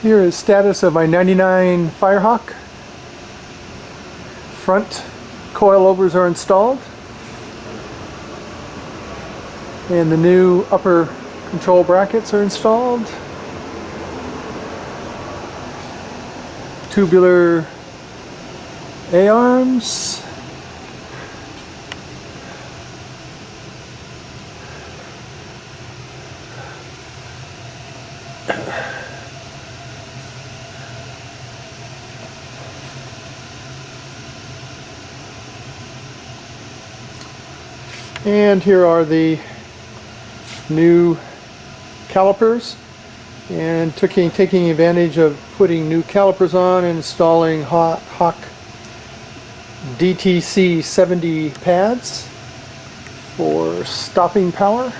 Here is status of my 99 Firehawk. Front coilovers are installed. And the new upper control brackets are installed. Tubular A-arms. And here are the new calipers, and taking advantage of putting new calipers on and installing Hawk DTC 70 pads for stopping power.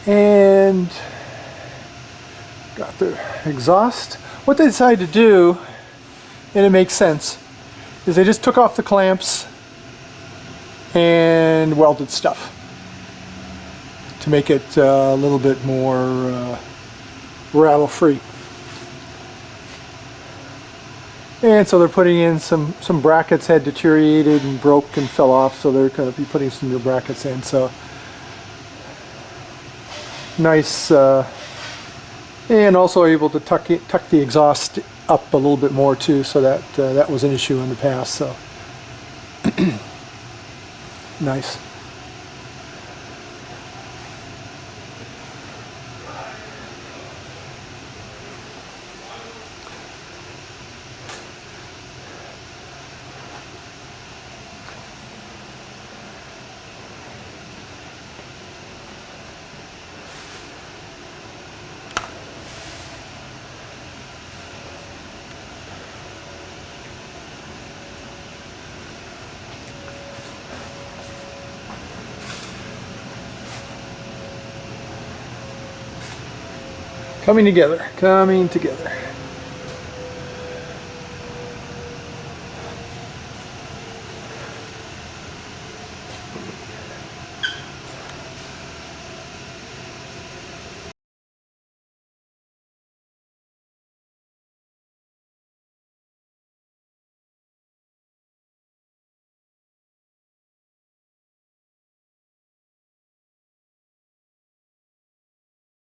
And got the exhaust. What they decided to do, and it makes sense, is they just took off the clamps and welded stuff to make it a little bit more rattle-free. And so they're putting in some brackets had deteriorated and broke and fell off, so they're going to be putting some new brackets in. So nice, and also able to tuck the exhaust up a little bit more too, so that that was an issue in the past. So nice. Coming together, coming together.